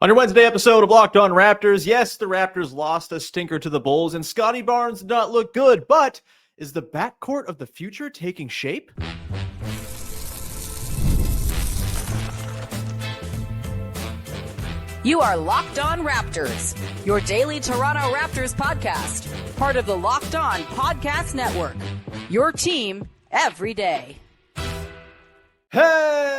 On your Wednesday episode of Locked On Raptors, yes, the Raptors lost a stinker to the Bulls, and Scottie Barnes did not look good, but is the backcourt of the future taking shape? You are Locked On Raptors, your daily Toronto Raptors podcast, part of the Locked On Podcast Network, your team every day. Hey,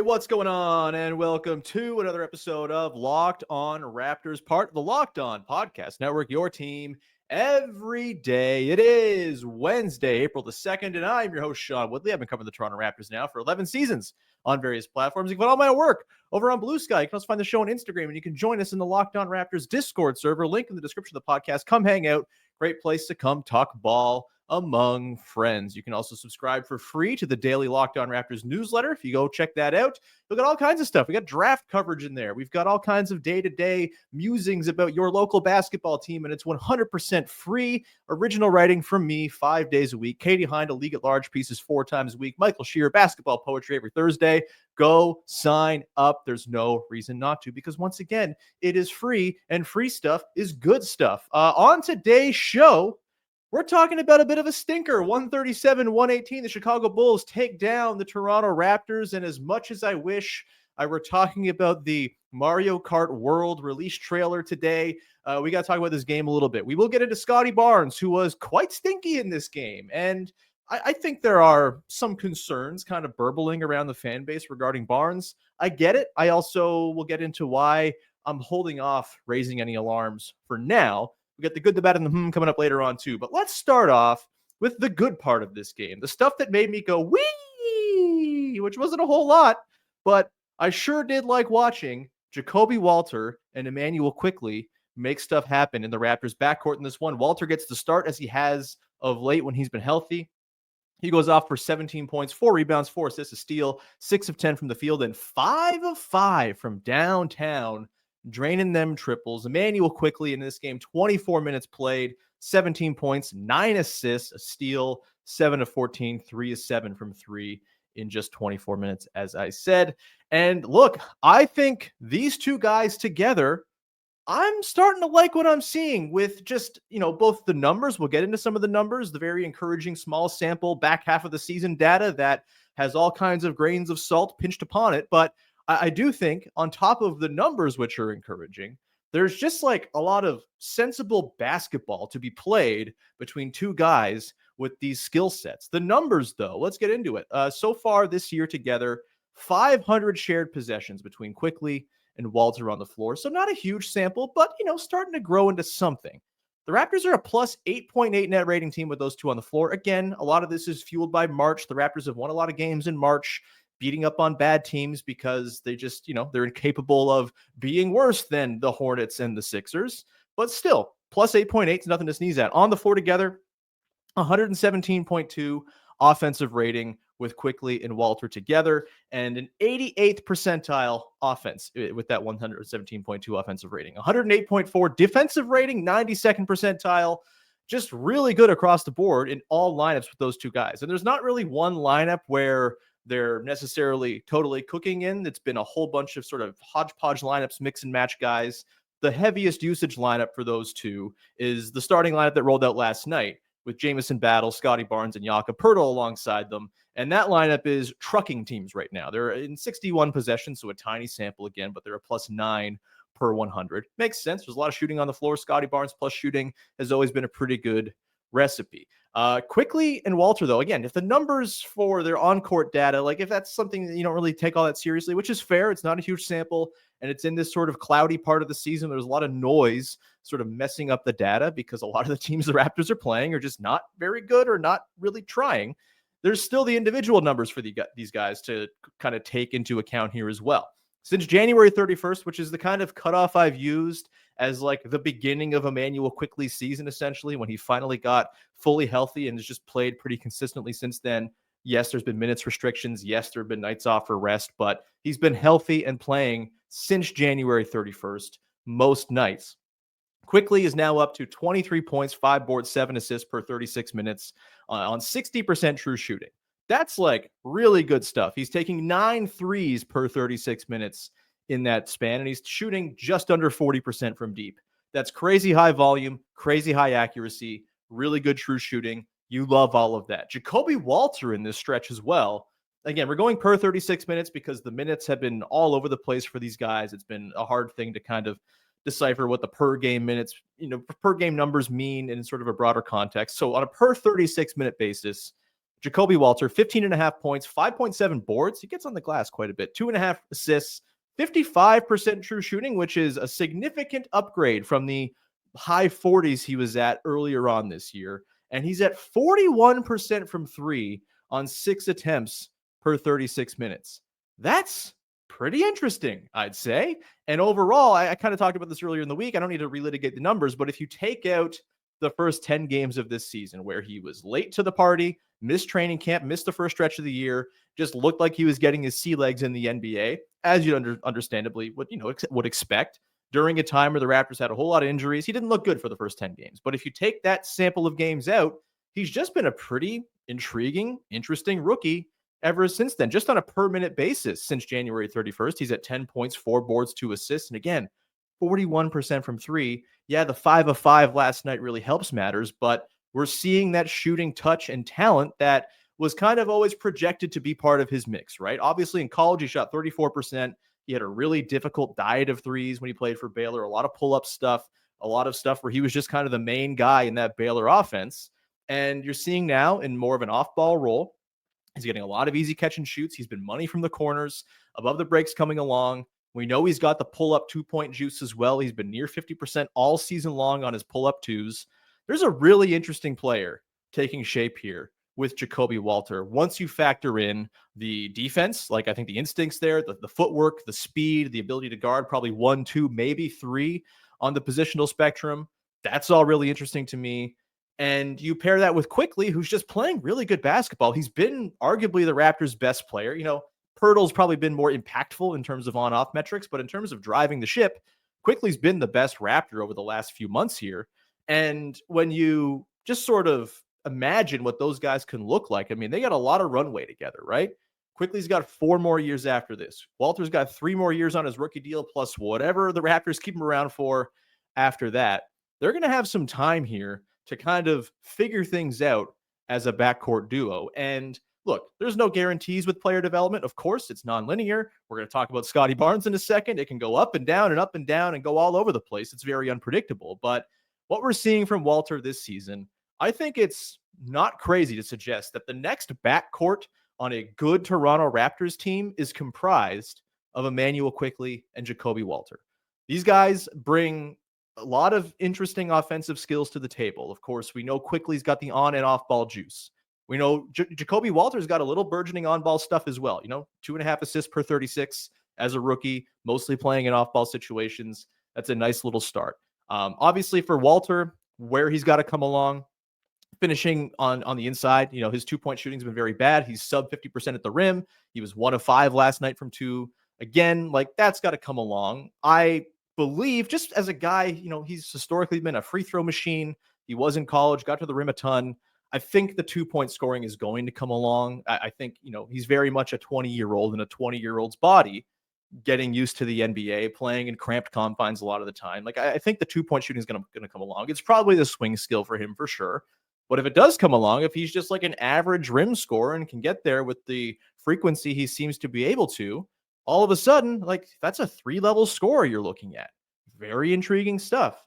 what's going on? And welcome to another episode of Locked On Raptors, part of the Locked On Podcast Network, your team every day. It is Wednesday, April the 2nd, and I'm your host, Sean Woodley. I've been covering the Toronto Raptors now for 11 seasons on various platforms. You can find all my work over on Blue Sky. You can also find the show on Instagram, and you can join us in the Locked On Raptors Discord server. Link in the description of the podcast. Come hang out. Great place to come talk ball among friends. You can also subscribe for free to the daily Locked On Raptors newsletter. If you go check that out, we've got all kinds of stuff. We got draft coverage in there. We've got all kinds of day-to-day musings about your local basketball team, and it's 100% free. Original writing from me 5 days a week. Katie Hind, a League at Large pieces 4 times a week. Michael Shear, basketball poetry every Thursday. Go sign up. There's no reason not to, because once again, it is free, and free stuff is good stuff. On today's show, we're talking about a bit of a stinker. 137-118. The Chicago Bulls take down the Toronto Raptors. And as much as I wish I were talking about the Mario Kart World release trailer today, we got to talk about this game a little bit. We will get into Scottie Barnes, who was quite stinky in this game. And I think there are some concerns kind of burbling around the fan base regarding Barnes. I get it. I also will get into why I'm holding off raising any alarms for now. We got the good, the bad, and the coming up later on too. But let's start off with the good part of this game. The stuff that made me go, wee, which wasn't a whole lot, but I sure did like watching Jacoby Walter and Immanuel Quickley make stuff happen in the Raptors backcourt in this one. Walter gets the start as he has of late when he's been healthy. He goes off for 17 points, 4 rebounds, 4 assists, a steal, 6 of 10 from the field, and 5 of 5 from downtown, draining them triples. Immanuel Quickley in this game, 24 minutes played, 17 points, 9 assists, a steal, 7 of 14, 3 of 7 from 3 in just 24 minutes, as I said. And look, I think these two guys together, I'm starting to like what I'm seeing with just, both the numbers. We'll get into some of the numbers, the very encouraging small sample back half of the season data that has all kinds of grains of salt pinched upon it. But I do think on top of the numbers, which are encouraging, there's just like a lot of sensible basketball to be played between two guys with these skill sets. The numbers, though, let's get into it. So far this year together, 500 shared possessions between Quickley and Walter on the floor. So not a huge sample, but, starting to grow into something. The Raptors are a plus 8.8 net rating team with those two on the floor. Again, a lot of this is fueled by March. The Raptors have won a lot of games in March, beating up on bad teams because they just, they're incapable of being worse than the Hornets and the Sixers. But still, plus 8.8 is nothing to sneeze at. On the floor together, 117.2 offensive rating with Quickley and Walter together, and an 88th percentile offense with that 117.2 offensive rating. 108.4 defensive rating, 92nd percentile. Just really good across the board in all lineups with those two guys. And there's not really one lineup where they're necessarily totally cooking in. It's been a whole bunch of sort of hodgepodge lineups, mix and match guys. The heaviest usage lineup for those two is the starting lineup that rolled out last night with Jamison Battle, Scottie Barnes, and Jakob Poeltl alongside them. And that lineup is trucking teams right now. They're in 61 possessions, so a tiny sample again, but they're a plus 9 per 100. Makes sense. There's a lot of shooting on the floor. Scottie Barnes plus shooting has always been a pretty good recipe. Quickley and Walter, though, again, if the numbers for their on-court data, like if that's something that you don't really take all that seriously, which is fair, it's not a huge sample, and it's in this sort of cloudy part of the season, there's a lot of noise sort of messing up the data because a lot of the teams the Raptors are playing are just not very good or not really trying. There's still the individual numbers for these guys to kind of take into account here as well. Since January 31st, which is the kind of cutoff I've used as like the beginning of Immanuel Quickley's season, essentially, when he finally got fully healthy and has just played pretty consistently since then. Yes, there's been minutes restrictions. Yes, there have been nights off for rest, but he's been healthy and playing since January 31st, most nights. Quickley is now up to 23 points, 5 boards, 7 assists per 36 minutes on 60% true shooting. That's like really good stuff. He's taking 9 threes per 36 minutes in that span, and he's shooting just under 40% from deep. That's crazy high volume, crazy high accuracy, really good true shooting. You love all of that. Jacoby Walter in this stretch as well. Again, we're going per 36 minutes because the minutes have been all over the place for these guys. It's been a hard thing to kind of decipher what the per game minutes, per game numbers mean in sort of a broader context. So on a per 36 minute basis, Jacoby Walter, 15.5 points, 5.7 boards. He gets on the glass quite a bit, 2.5 assists, 55% true shooting, which is a significant upgrade from the high 40s he was at earlier on this year. And he's at 41% from three on 6 attempts per 36 minutes. That's pretty interesting, I'd say. And overall, I kind of talked about this earlier in the week. I don't need to relitigate the numbers, but if you take out the first 10 games of this season where he was late to the party, missed training camp, missed the first stretch of the year, just looked like he was getting his sea legs in the NBA, as you understandably would expect during a time where the Raptors had a whole lot of injuries. He didn't look good for the first 10 games. But if you take that sample of games out, he's just been a pretty intriguing, interesting rookie ever since then, just on a per minute basis since January 31st. He's at 10 points, 4 boards, 2 assists. And again, 41% from three. Yeah, the 5 of 5 last night really helps matters, but we're seeing that shooting touch and talent that was kind of always projected to be part of his mix, right? Obviously, in college, he shot 34%. He had a really difficult diet of threes when he played for Baylor, a lot of pull-up stuff, a lot of stuff where he was just kind of the main guy in that Baylor offense. And you're seeing now in more of an off-ball role, he's getting a lot of easy catch and shoots. He's been money from the corners, above the breaks coming along. We know he's got the pull-up two-point juice as well. He's been near 50% all season long on his pull-up twos. There's a really interesting player taking shape here with Jacoby Walter. Once you factor in the defense, like I think the instincts there, the footwork, the speed, the ability to guard probably 1, 2, maybe 3 on the positional spectrum, that's all really interesting to me. And you pair that with Quickley, who's just playing really good basketball. He's been arguably the Raptors' best player. Pirtle's probably been more impactful in terms of on-off metrics, but in terms of driving the ship, Quickley's been the best Raptor over the last few months here. And when you just sort of imagine what those guys can look like, I mean, they got a lot of runway together, right? Quickley's got 4 more years after this. Walter's got 3 more years on his rookie deal, plus whatever the Raptors keep him around for after that. They're going to have some time here to kind of figure things out as a backcourt duo. And look, there's no guarantees with player development. Of course, it's nonlinear. We're going to talk about Scottie Barnes in a second. It can go up and down and up and down and go all over the place. It's very unpredictable. But what we're seeing from Walter this season, I think it's not crazy to suggest that the next backcourt on a good Toronto Raptors team is comprised of Immanuel Quickley and Jacoby Walter. These guys bring a lot of interesting offensive skills to the table. Of course, we know Quickley's got the on and off ball juice. We know Jacoby Walter's got a little burgeoning on-ball stuff as well. 2.5 assists per 36 as a rookie, mostly playing in off-ball situations. That's a nice little start. Obviously, for Walter, where he's got to come along, finishing on the inside, his 2-point shooting's been very bad. He's sub 50% at the rim. He was 1 of 5 last night from 2. Again, that's got to come along. I believe, just as a guy, he's historically been a free throw machine. He was in college, got to the rim a ton. I think the 2-point scoring is going to come along. I think, he's very much a 20-year-old in a 20-year-old's body, getting used to the NBA, playing in cramped confines a lot of the time. I think the 2-point shooting is going to come along. It's probably the swing skill for him for sure. But if it does come along, if he's just like an average rim scorer and can get there with the frequency he seems to be able to, all of a sudden, that's a 3-level scorer you're looking at. Very intriguing stuff.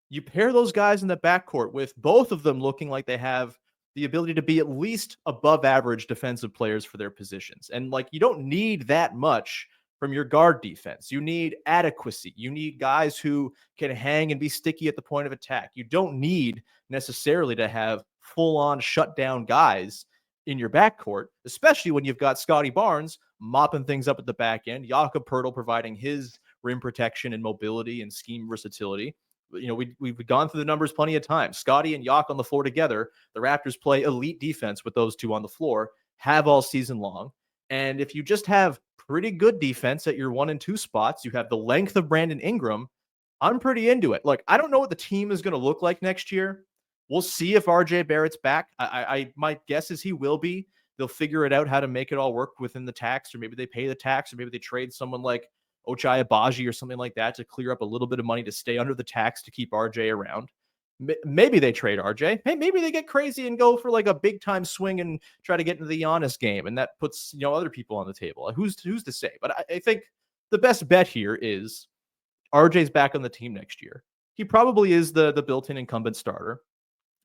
You pair those guys in the backcourt with both of them looking like they have the ability to be at least above average defensive players for their positions. And you don't need that much from your guard defense. You need adequacy. You need guys who can hang and be sticky at the point of attack. You don't need necessarily to have full-on shutdown guys in your backcourt, especially when you've got Scottie Barnes mopping things up at the back end, Jakob Poeltl providing his rim protection and mobility and scheme versatility. We've gone through the numbers plenty of times. Scottie and Yak on the floor together, the Raptors play elite defense with those two on the floor, have all season long. And if you just have pretty good defense at your 1 and 2 spots, you have the length of Brandon Ingram, I'm pretty into it. I don't know what the team is going to look like next year. We'll see if RJ Barrett's back. My guess is he will be. they'll figure it out how to make it all work within the tax, or maybe they pay the tax, or maybe they trade someone like Ochai Agbaji or something like that to clear up a little bit of money to stay under the tax to keep RJ around. Maybe they trade RJ. Hey, maybe they get crazy and go for like a big time swing and try to get into the Giannis game, and that puts other people on the table. Who's to say? But I think the best bet here is RJ's back on the team next year. He probably is the built-in incumbent starter.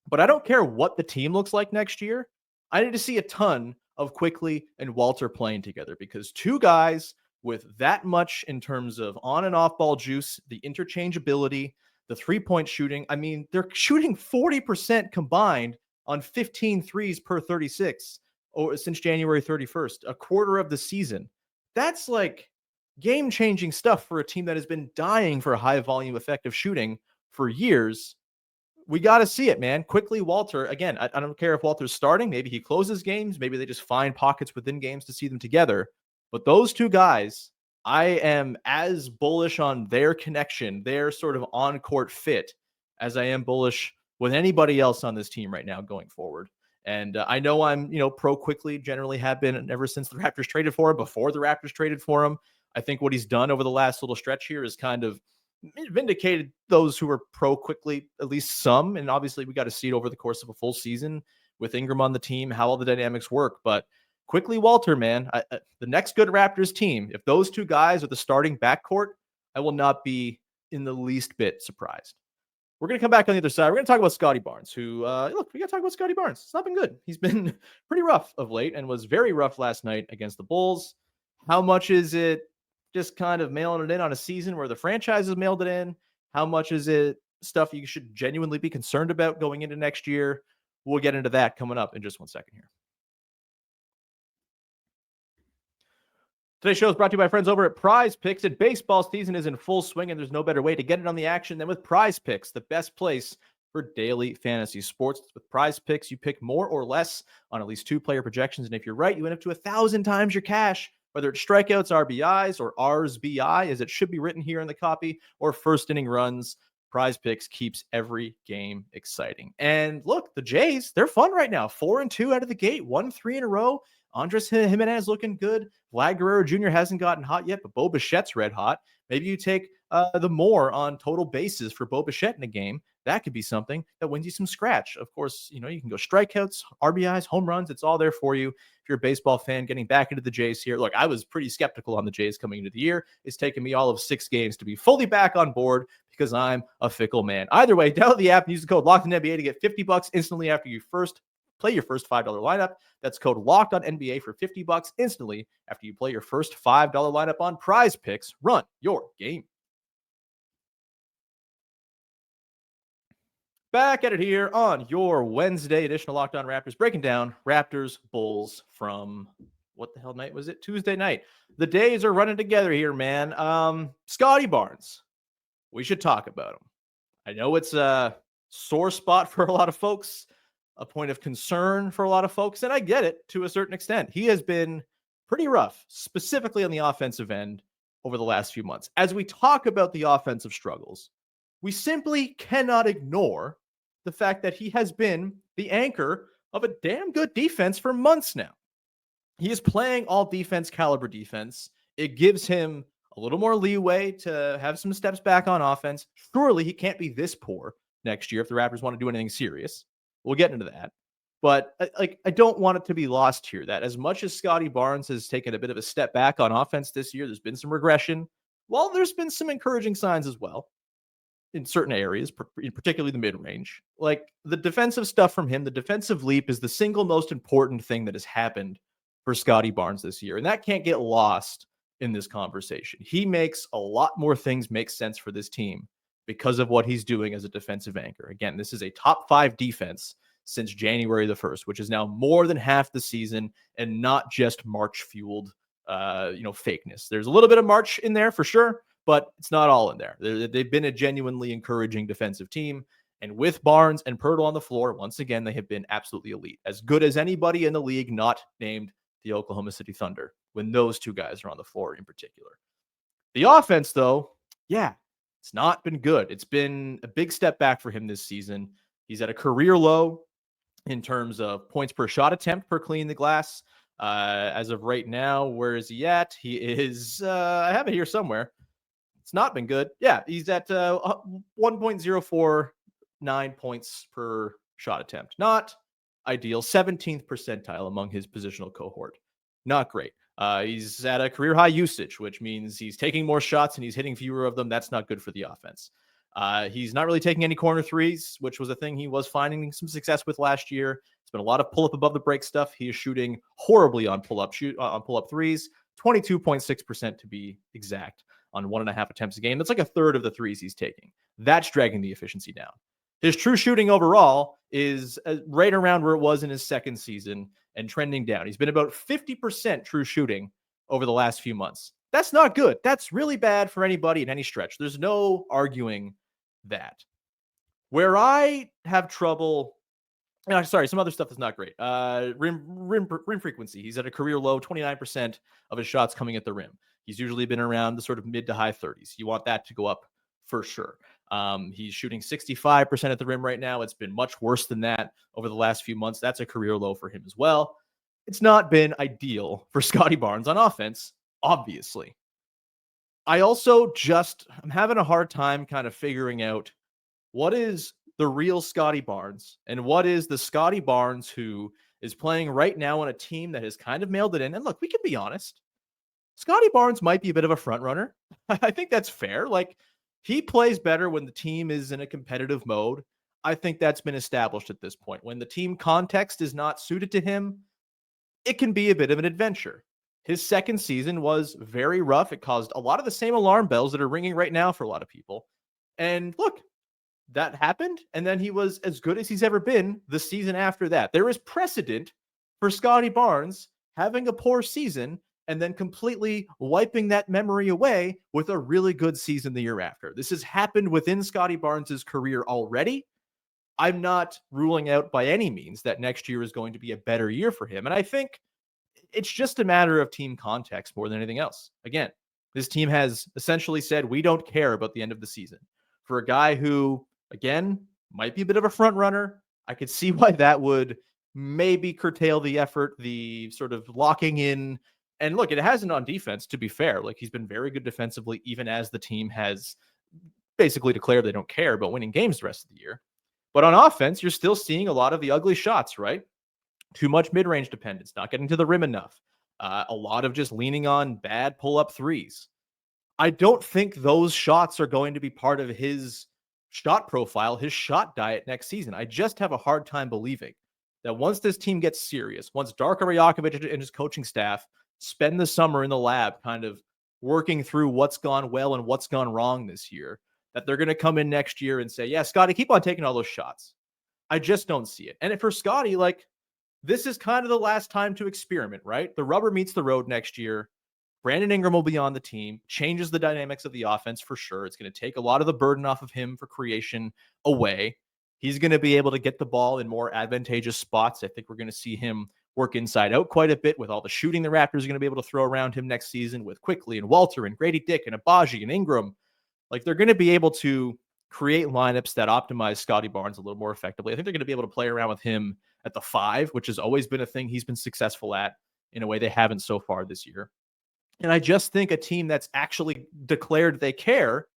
But I don't care what the team looks like next year. I need to see a ton of Quickley and Walter playing together, because two guys with that much in terms of on and off ball juice, the interchangeability, the 3-point shooting. I mean, they're shooting 40% combined on 15 threes per 36 since January 31st, a quarter of the season. That's like game-changing stuff for a team that has been dying for high volume effective shooting for years. We got to see it, man. Quickley, Walter. Again, I don't care if Walter's starting. Maybe he closes games. Maybe they just find pockets within games to see them together. But those two guys, I am as bullish on their connection, their sort of on-court fit, as I am bullish with anybody else on this team right now going forward. And I know I'm, pro Quickley, generally have been ever since the Raptors traded for him, before the Raptors traded for him. I think what he's done over the last little stretch here is kind of vindicated those who are pro Quickley, at least some. And obviously we got to see it over the course of a full season with Ingram on the team, how all the dynamics work. But Quickley, Walter, man, the next good Raptors team, if those two guys are the starting backcourt, I will not be in the least bit surprised. We're going to come back on the other side. We're going to talk about Scottie Barnes, who, look, we got to talk about Scottie Barnes. It's not been good. He's been pretty rough of late and was very rough last night against the Bulls. How much is it just kind of mailing it in on a season where the franchise has mailed it in? How much is it stuff you should genuinely be concerned about going into next year? We'll get into that coming up in just 1 second here. Today's show is brought to you by friends over at Prize Picks. And baseball season is in full swing, and there's no better way to get in on the action than with Prize Picks, the best place for daily fantasy sports. With Prize Picks, you pick more or less on at least 2 player projections, and if you're right, you end up to 1,000 times your cash. Whether it's strikeouts, RBIs, or RSBI, as it should be written here in the copy, or first inning runs, Prize Picks keeps every game exciting. And look, the Jays, they're fun right now. 4-2 out of the gate, 1-3 in a row. Andres Jimenez looking good. Vlad Guerrero Jr. hasn't gotten hot yet, but Bo Bichette's red hot. Maybe you take the more on total bases for Bo Bichette in a game. That could be something that wins you some scratch. Of course, you can go strikeouts, RBIs, home runs. It's all there for you. If you're a baseball fan, getting back into the Jays here. Look, I was pretty skeptical on the Jays coming into the year. It's taken me all of 6 games to be fully back on board because I'm a fickle man. Either way, download the app and use the code LOCKEDONNBA to get $50 instantly after you play your first $5 lineup. That's code LOCKEDONNBA for $50 instantly after you play your first $5 lineup on Prize Picks. Run your game. Back at it here on your Wednesday edition of Locked On Raptors, breaking down Raptors Bulls from what the hell night was it? Tuesday night. The days are running together here, man. Scottie Barnes. We should talk about him. I know it's a sore spot for a lot of folks, a point of concern for a lot of folks, and I get it to a certain extent. He has been pretty rough, specifically on the offensive end over the last few months. As we talk about the offensive struggles, we simply cannot ignore the fact that he has been the anchor of a damn good defense for months now. He is playing all defense caliber defense. It gives him a little more leeway to have some steps back on offense. Surely he can't be this poor next year if the Raptors want to do anything serious. We'll get into that. But I don't want it to be lost here that as much as Scottie Barnes has taken a bit of a step back on offense this year, there's been some regression. Well, there's been some encouraging signs as well in certain areas, particularly the mid-range. Like the defensive stuff from him, the defensive leap is the single most important thing that has happened for Scottie Barnes this year. And that can't get lost in this conversation. He makes a lot more things make sense for this team because of what he's doing as a defensive anchor. Again, this is a top 5 defense since January the 1st, which is now more than half the season and not just March-fueled, fakeness. There's a little bit of March in there for sure, but it's not all in there. They've been a genuinely encouraging defensive team. And with Barnes and Poeltl on the floor, once again, they have been absolutely elite. As good as anybody in the league not named the Oklahoma City Thunder when those two guys are on the floor in particular. The offense, though, it's not been good. It's been a big step back for him this season. He's at a career low in terms of points per shot attempt per clean the glass. As of right now, where is he at? He is, I have it here somewhere. It's not been good. Yeah, he's at 1.049 points per shot attempt. Not ideal. 17th percentile among his positional cohort. Not great. He's at a career high usage, which means he's taking more shots and he's hitting fewer of them. That's not good for the offense. He's not really taking any corner threes, which was a thing he was finding some success with last year. It's been a lot of pull up above the break stuff. He is shooting horribly on pull up threes, 22.6% to be exact on 1.5 attempts a game. That's like a third of the threes he's taking. That's dragging the efficiency down. His true shooting overall is right around where it was in his second season and trending down. He's been about 50% true shooting over the last few months. That's not good. That's really bad for anybody in any stretch. There's no arguing that. Where I have trouble, some other stuff is not great. Rim frequency. He's at a career low, 29% of his shots coming at the rim. He's usually been around the sort of mid to high 30s. You want that to go up for sure. He's shooting 65% at the rim right now. It's been much worse than that over the last few months. That's a career low for him as well. It's not been ideal for Scottie Barnes on offense, obviously. I'm having a hard time kind of figuring out what is the real Scottie Barnes and what is the Scottie Barnes who is playing right now on a team that has kind of mailed it in. And look, we can be honest. Scottie Barnes might be a bit of a front runner. I think that's fair. Like, he plays better when the team is in a competitive mode. I think that's been established at this point. When the team context is not suited to him, it can be a bit of an adventure. His second season was very rough. It caused a lot of the same alarm bells that are ringing right now for a lot of people. And look, that happened. And then he was as good as he's ever been the season after that. There is precedent for Scottie Barnes having a poor season and then completely wiping that memory away with a really good season the year after. This has happened within Scottie Barnes' career already. I'm not ruling out by any means that next year is going to be a better year for him. And I think it's just a matter of team context more than anything else. Again, this team has essentially said, we don't care about the end of the season. For a guy who, again, might be a bit of a front runner, I could see why that would maybe curtail the effort, the sort of locking in. And look, it hasn't on defense, to be fair. Like, he's been very good defensively, even as the team has basically declared they don't care about winning games the rest of the year. But on offense, you're still seeing a lot of the ugly shots, right? Too much mid-range dependence, not getting to the rim enough. A lot of just leaning on bad pull-up threes. I don't think those shots are going to be part of his shot profile, his shot diet next season. I just have a hard time believing that once this team gets serious, once Darko Rajakovic and his coaching staff spend the summer in the lab kind of working through what's gone well and what's gone wrong this year, that they're going to come in next year and say, yeah, Scottie, keep on taking all those shots. I just don't see it. And for Scottie, like, this is kind of the last time to experiment, right? The rubber meets the road next year. Brandon Ingram will be on the team, changes the dynamics of the offense for sure. It's going to take a lot of the burden off of him for creation away. He's going to be able to get the ball in more advantageous spots. I think we're going to see him work inside out quite a bit with all the shooting the Raptors are going to be able to throw around him next season with Quickley and Walter and Grady Dick and Abaji and Ingram. Like, they're going to be able to create lineups that optimize Scottie Barnes a little more effectively. I think they're going to be able to play around with him at the 5, which has always been a thing he's been successful at in a way they haven't so far this year. And I just think a team that's actually declared they care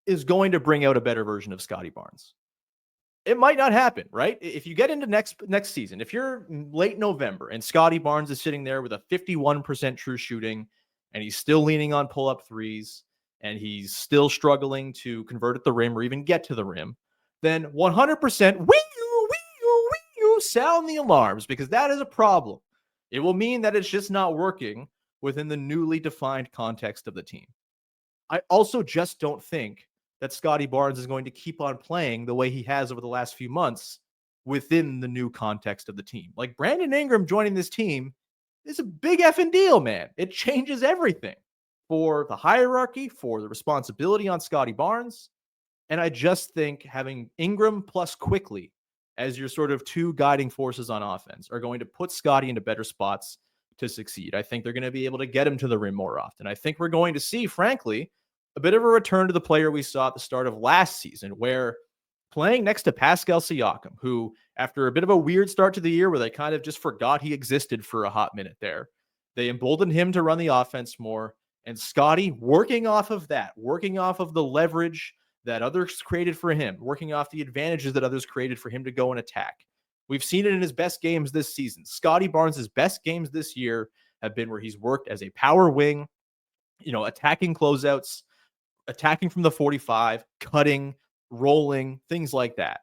is going to bring out a better version of Scottie Barnes. It might not happen, right? If you get into next season, if you're late November and Scottie Barnes is sitting there with a 51% true shooting and he's still leaning on pull-up threes and he's still struggling to convert at the rim or even get to the rim, then 100% sound the alarms, because that is a problem. It will mean that it's just not working within the newly defined context of the team. I also just don't think that Scottie Barnes is going to keep on playing the way he has over the last few months within the new context of the team. Like, Brandon Ingram joining this team is a big effing deal, man. It changes everything for the hierarchy, for the responsibility on Scottie Barnes. And I just think having Ingram plus Quickley as your sort of two guiding forces on offense are going to put Scottie into better spots to succeed. I think they're going to be able to get him to the rim more often. I think we're going to see, frankly, a bit of a return to the player we saw at the start of last season, where playing next to Pascal Siakam, who, after a bit of a weird start to the year where they kind of just forgot he existed for a hot minute there, they emboldened him to run the offense more. And Scottie, working off of that, working off of the leverage that others created for him, working off the advantages that others created for him to go and attack. We've seen it in his best games this season. Scottie Barnes' best games this year have been where he's worked as a power wing, attacking closeouts, attacking from the 45, cutting, rolling, things like that.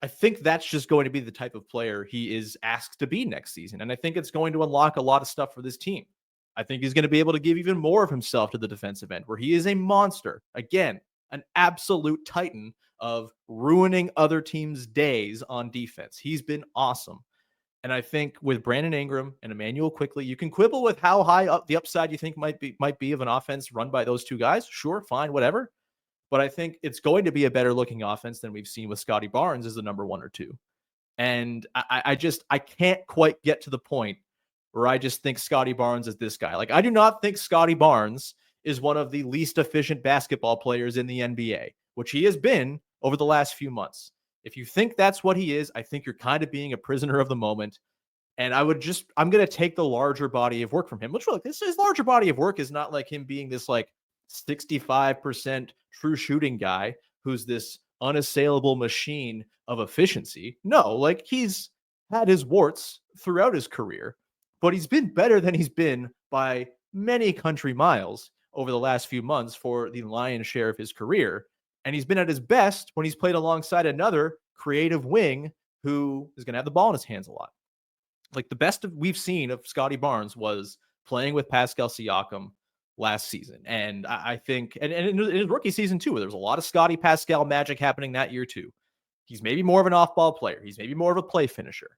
I think that's just going to be the type of player he is asked to be next season. And I think it's going to unlock a lot of stuff for this team. I think he's going to be able to give even more of himself to the defensive end, where he is a monster. Again, an absolute titan of ruining other teams' days on defense. He's been awesome. And I think with Brandon Ingram and Immanuel Quickley, you can quibble with how high up the upside you think might be of an offense run by those two guys. Sure, fine, whatever. But I think it's going to be a better looking offense than we've seen with Scottie Barnes as the number 1 or 2. And I can't quite get to the point where I just think Scottie Barnes is this guy. Like, I do not think Scottie Barnes is one of the least efficient basketball players in the NBA, which he has been over the last few months. If you think that's what he is, I think you're kind of being a prisoner of the moment. And I'm going to take the larger body of work from him, which really, his larger body of work is not like him being this like 65% true shooting guy who's this unassailable machine of efficiency. No, like, he's had his warts throughout his career, but he's been better than he's been by many country miles over the last few months for the lion's share of his career. And he's been at his best when he's played alongside another creative wing who is going to have the ball in his hands a lot. Like, the best we've seen of Scottie Barnes was playing with Pascal Siakam last season. And I think, and in his rookie season too, there was a lot of Scottie Pascal magic happening that year too. He's maybe more of an off-ball player. He's maybe more of a play finisher.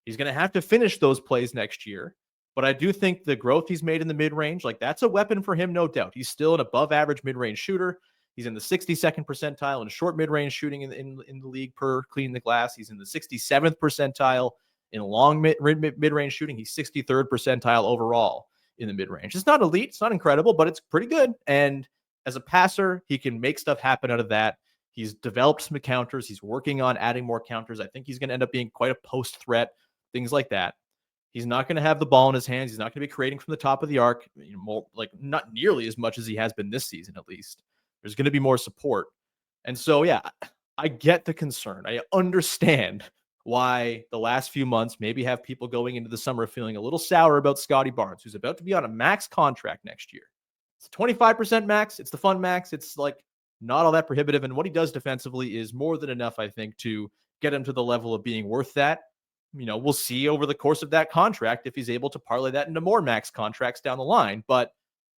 He's going to have to finish those plays next year. But I do think the growth he's made in the mid-range, like, that's a weapon for him, no doubt. He's still an above-average mid-range shooter. He's in the 62nd percentile in short mid-range shooting in the league per cleaning the glass. He's in the 67th percentile in long mid-range shooting. He's 63rd percentile overall in the mid-range. It's not elite. It's not incredible, but it's pretty good. And as a passer, he can make stuff happen out of that. He's developed some counters. He's working on adding more counters. I think he's going to end up being quite a post threat, things like that. He's not going to have the ball in his hands. He's not going to be creating from the top of the arc, not nearly as much as he has been this season, at least. There's going to be more support. And so, yeah, I get the concern. I understand why the last few months maybe have people going into the summer feeling a little sour about Scottie Barnes, who's about to be on a max contract next year. It's a 25% max. It's the fun max. It's like not all that prohibitive. And what he does defensively is more than enough, I think, to get him to the level of being worth that. We'll see over the course of that contract if he's able to parlay that into more max contracts down the line. But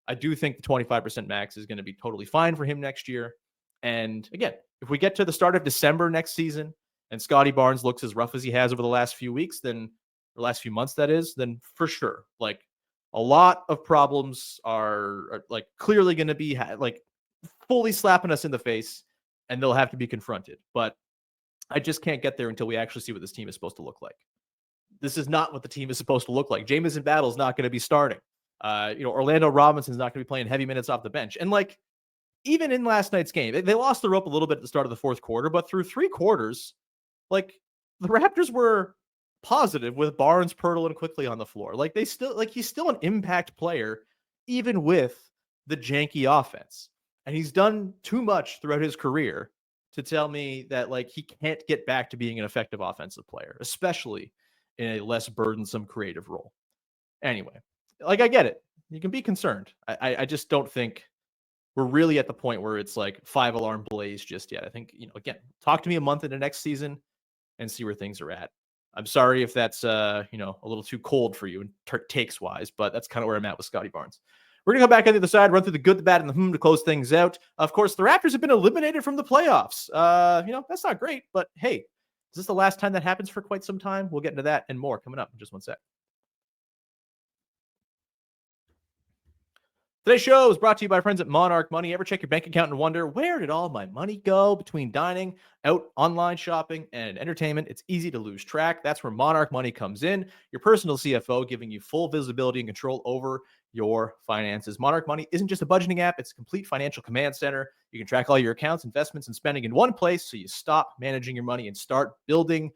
I do think the 25% max is going to be totally fine for him next year. And again, if we get to the start of December next season and Scottie Barnes looks as rough as he has over the last few weeks, then the last few months, that is, then for sure, like, a lot of problems are like clearly going to be like fully slapping us in the face, and they'll have to be confronted. But I just can't get there until we actually see what this team is supposed to look like. This is not what the team is supposed to look like. Jamison Battle's not going to be starting. Orlando Robinson's not going to be playing heavy minutes off the bench. And like, even in last night's game, they lost the rope a little bit at the start of the fourth quarter, but through 3 quarters, like, the Raptors were positive with Barnes, Pirtle, and Quickley on the floor. Like, he's still an impact player, even with the janky offense. And he's done too much throughout his career to tell me that, like, he can't get back to being an effective offensive player, especially in a less burdensome creative role. Anyway, like, I get it. You can be concerned. I just don't think we're really at the point where it's like 5-alarm blaze just yet. I think, again, talk to me a month into next season and see where things are at. I'm sorry if that's, a little too cold for you takes wise, but that's kind of where I'm at with Scottie Barnes. We're going to come back on the other side, run through the good, the bad, and the to close things out. Of course, the Raptors have been eliminated from the playoffs. That's not great, but hey, is this the last time that happens for quite some time? We'll get into that and more coming up in just one sec. Today's show is brought to you by our friends at Monarch Money. Ever check your bank account and wonder, where did all my money go? Between dining, out, online shopping, and entertainment, it's easy to lose track. That's where Monarch Money comes in, your personal CFO, giving you full visibility and control over your finances. Monarch Money isn't just a budgeting app, it's a complete financial command center. You can track all your accounts, investments, and spending in one place so you stop managing your money and start building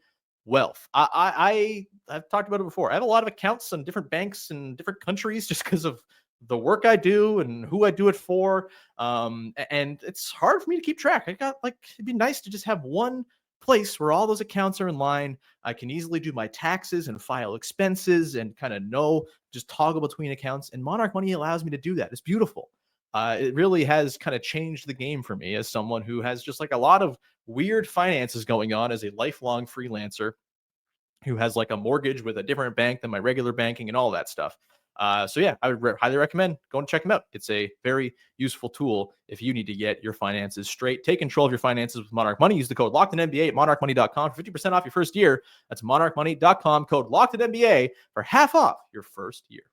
wealth. I've talked about it before. I have a lot of accounts on different banks in different countries just because of the work I do and who I do it for. And it's hard for me to keep track. It'd be nice to just have one place where all those accounts are in line. I can easily do my taxes and file expenses and kind of just toggle between accounts. And Monarch Money allows me to do that. It's beautiful. It really has kind of changed the game for me as someone who has just like a lot of weird finances going on as a lifelong freelancer who has like a mortgage with a different bank than my regular banking and all that stuff. So yeah, I would highly recommend going and check them out. It's a very useful tool if you need to get your finances straight. Take control of your finances with Monarch Money. Use the code LOCKEDONNBA at monarchmoney.com for 50% off your first year. That's monarchmoney.com, code LOCKEDONNBA for half off your first year.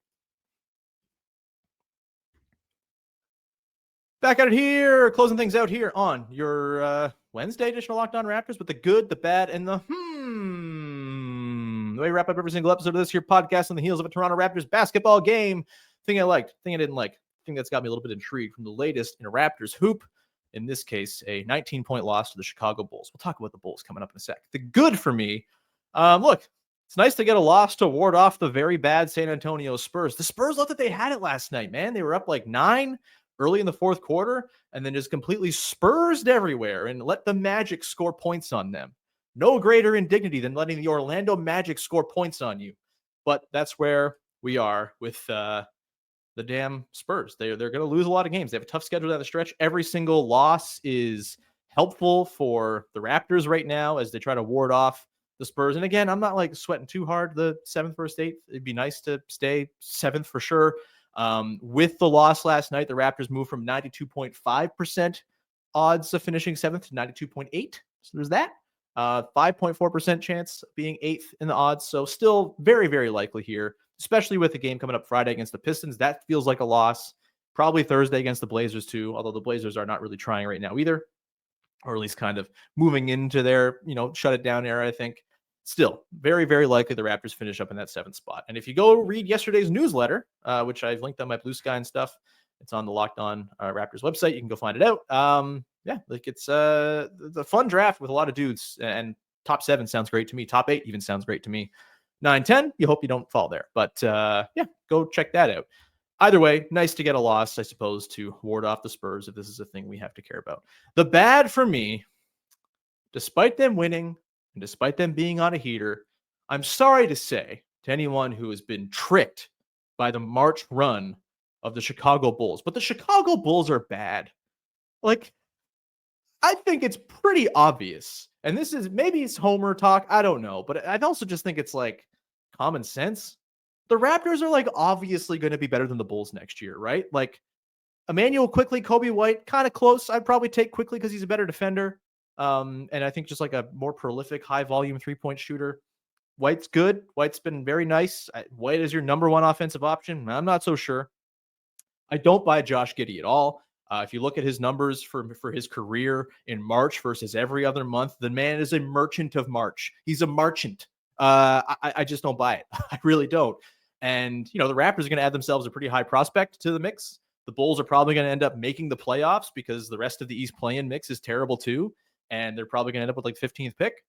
Back at it here, closing things out here on your Wednesday edition of Locked On Raptors with the good, the bad, and the the way we wrap up every single episode of this here podcast on the heels of a Toronto Raptors basketball game. Thing I liked, thing I didn't like, thing that's got me a little bit intrigued from the latest in a Raptors hoop. In this case, a 19-point loss to the Chicago Bulls. We'll talk about the Bulls coming up in a sec. The good for me, look, it's nice to get a loss to ward off the very bad San Antonio Spurs. The Spurs looked like they had it last night, man. They were up like 9 early in the fourth quarter and then just completely spursed everywhere and let the Magic score points on them. No greater indignity than letting the Orlando Magic score points on you. But that's where we are with the damn Spurs. They're going to lose a lot of games. They have a tough schedule down the stretch. Every single loss is helpful for the Raptors right now as they try to ward off the Spurs. And again, I'm not like sweating too hard the 7th versus 8th. It'd be nice to stay 7th for sure. With the loss last night, the Raptors moved from 92.5% odds of finishing 7th to 92.8. So there's that. 5.4% chance of being 8th in the odds. So still very, very likely here, especially with the game coming up Friday against the Pistons. That feels like a loss. Probably Thursday against the Blazers too, although the Blazers are not really trying right now either, or at least kind of moving into their, shut it down era, I think. Still, very, very likely the Raptors finish up in that 7th spot. And if you go read yesterday's newsletter, which I've linked on my Blue Sky and stuff, it's on the Locked On Raptors website. You can go find it out. It's the fun draft with a lot of dudes, and top 7 sounds great to me. Top 8 even sounds great to me. 9, 10, you hope you don't fall there. But go check that out. Either way, nice to get a loss, I suppose, to ward off the Spurs if this is a thing we have to care about. The bad for me, despite them winning and despite them being on a heater, I'm sorry to say to anyone who has been tricked by the March run of the Chicago Bulls, but the Chicago Bulls are bad. Like, I think it's pretty obvious. And this is, maybe it's Homer talk, I don't know, but I also just think it's like common sense. The Raptors are like obviously going to be better than the Bulls next year, right? Like Immanuel Quickley, Kobe White, kind of close. I'd probably take Quickley because he's a better defender. And I think just like a more prolific, high volume 3-point shooter. White's good. White's been very nice. White is your number 1 offensive option. I'm not so sure. I don't buy Josh Giddey at all. If you look at his numbers for his career in March versus every other month, the man is a merchant of March. He's a merchant. I just don't buy it. I really don't. And, the Raptors are going to add themselves a pretty high prospect to the mix. The Bulls are probably going to end up making the playoffs because the rest of the East play-in mix is terrible too. And they're probably going to end up with like 15th pick.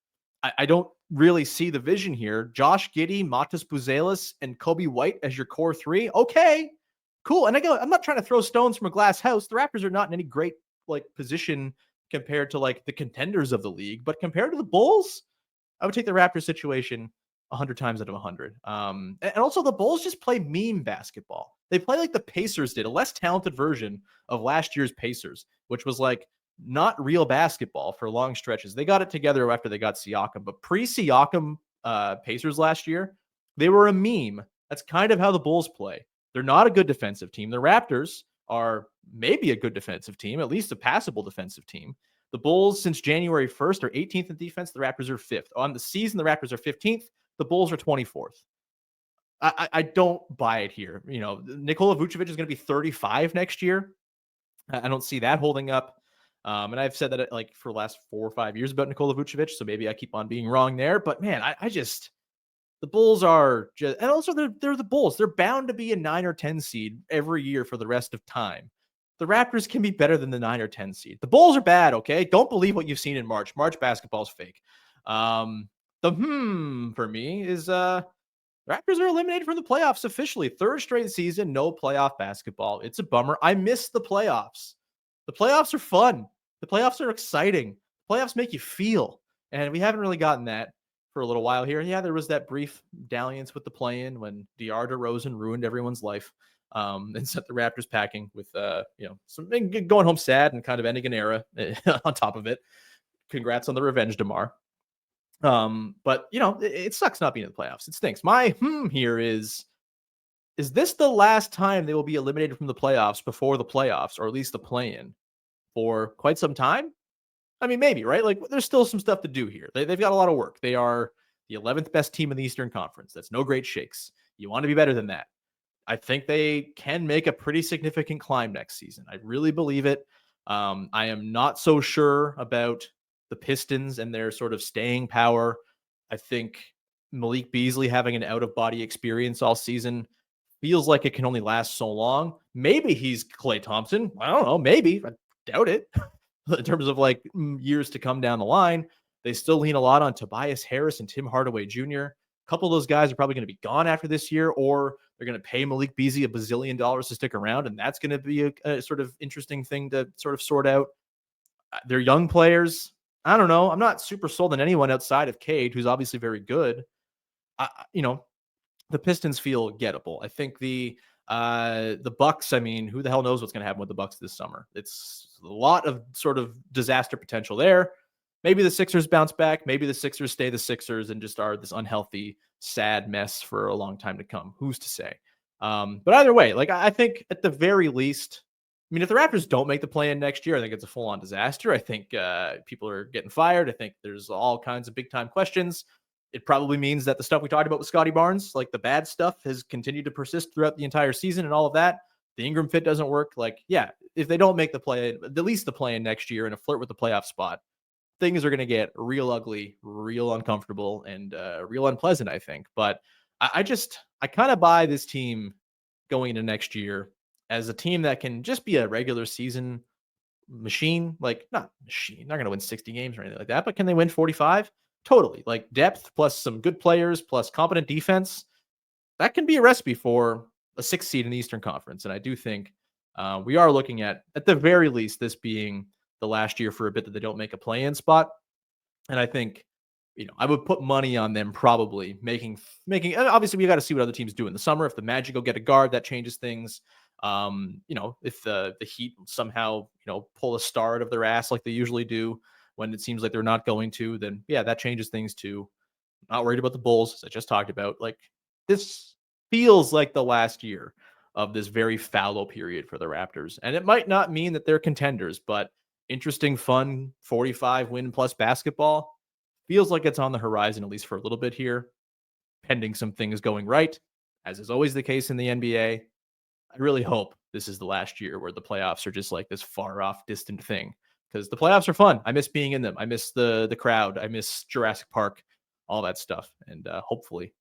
I don't really see the vision here. Josh Giddey, Matas Buzelis, and Kobe White as your core 3. Okay, cool. And I'm not trying to throw stones from a glass house. The Raptors are not in any great position compared to like the contenders of the league, but compared to the Bulls, I would take the Raptors situation 100 times out of 100. And also the Bulls just play meme basketball. They play like the Pacers did, a less talented version of last year's Pacers, which was like not real basketball for long stretches. They got it together after they got Siakam, but pre-Siakam Pacers last year, they were a meme. That's kind of how the Bulls play. They're not a good defensive team. The Raptors are maybe a good defensive team, at least a passable defensive team. The Bulls, since January 1st, are 18th in defense. The Raptors are 5th. On the season, the Raptors are 15th. The Bulls are 24th. I don't buy it here. Nikola Vucevic is going to be 35 next year. I don't see that holding up. And I've said that for the last 4 or 5 years about Nikola Vucevic, so maybe I keep on being wrong there. But man, I just The Bulls are just, and also they're the Bulls. They're bound to be a 9 or 10 seed every year for the rest of time. The Raptors can be better than the 9 or 10 seed. The Bulls are bad, okay? Don't believe what you've seen in March. March basketball is fake. For me is Raptors are eliminated from the playoffs officially. Third straight season, no playoff basketball. It's a bummer. I miss the playoffs. The playoffs are fun. The playoffs are exciting. Playoffs make you feel. And we haven't really gotten that for a little while here. And yeah, there was that brief dalliance with the play-in when DeAndre DeRozan ruined everyone's life and sent the Raptors packing with, some going home sad and kind of ending an era on top of it. Congrats on the revenge, DeMar. But it sucks not being in the playoffs. It stinks. My here is this the last time they will be eliminated from the playoffs before the playoffs, or at least the play-in, for quite some time? I mean, maybe, right? Like, there's still some stuff to do here. They've got a lot of work. They are the 11th best team in the Eastern Conference. That's no great shakes. You want to be better than that. I think they can make a pretty significant climb next season. I really believe it. I am not so sure about the Pistons and their sort of staying power. I think Malik Beasley having an out-of-body experience all season feels like it can only last so long. Maybe he's Klay Thompson. I don't know. Maybe. I doubt it. In terms of like years to come down the line, they still lean a lot on Tobias Harris and Tim Hardaway Jr. A couple of those guys are probably going to be gone after this year, or they're going to pay Malik Beasley $1 bazillion to stick around, and that's going to be a sort of interesting thing to sort of sort out. They're young players. I don't know. I'm not super sold on anyone outside of Cade, who's obviously very good. The Pistons feel gettable. I think the Bucks, I mean, who the hell knows what's going to happen with the Bucks this summer? It's a lot of sort of disaster potential there. Maybe the Sixers bounce back. Maybe the Sixers stay the Sixers and just are this unhealthy, sad mess for a long time to come. Who's to say? But either way, like, I think at the very least, I mean, if the Raptors don't make the play-in next year, I think it's a full-on disaster. I think people are getting fired. I think there's all kinds of big-time questions. It probably means that the stuff we talked about with Scottie Barnes, like the bad stuff, has continued to persist throughout the entire season and all of that. The Ingram fit doesn't work. Like, yeah, if they don't make the play, at least the play-in next year and a flirt with the playoff spot, things are going to get real ugly, real uncomfortable, and real unpleasant, I think. But I kind of buy this team going into next year as a team that can just be a regular season machine. Like, not going to win 60 games or anything like that, but can they win 45? Totally. Like, depth plus some good players plus competent defense, that can be a recipe for a 6th seed in the Eastern Conference. And I do think we are looking at the very least, this being the last year for a bit that they don't make a play-in spot. And I think, I would put money on them probably making. Obviously, we got to see what other teams do in the summer. If the Magic go get a guard, that changes things. If the Heat somehow, pull a star out of their ass like they usually do when it seems like they're not going to, then yeah, that changes things too. Not worried about the Bulls, as I just talked about. Like, this feels like the last year of this very fallow period for the Raptors. And it might not mean that they're contenders, but interesting, fun, 45 win plus basketball feels like it's on the horizon, at least for a little bit here, pending some things going right, as is always the case in the NBA. I really hope this is the last year where the playoffs are just like this far off, distant thing, because the playoffs are fun. I miss being in them. I miss the crowd. I miss Jurassic Park, all that stuff. And hopefully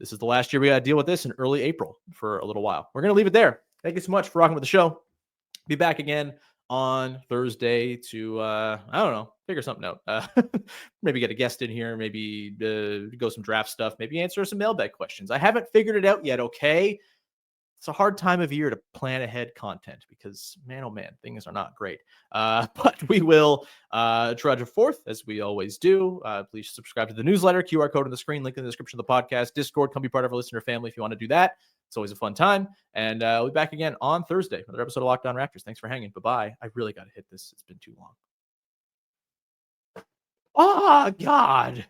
this is the last year we got to deal with this in early April for a little while. We're going to leave it there. Thank you so much for rocking with the show. Be back again on Thursday to, I don't know, figure something out. Maybe get a guest in here, maybe go some draft stuff, maybe answer some mailbag questions. I haven't figured it out yet, okay? It's a hard time of year to plan ahead content because, man, oh man, things are not great. But we will trudge forth as we always do. Please subscribe to the newsletter, QR code on the screen, link in the description of the podcast, Discord. Come be part of our listener family if you want to do that. It's always a fun time. And we'll be back again on Thursday for another episode of Locked On Raptors. Thanks for hanging. Bye-bye. I really got to hit this. It's been too long. Oh, God.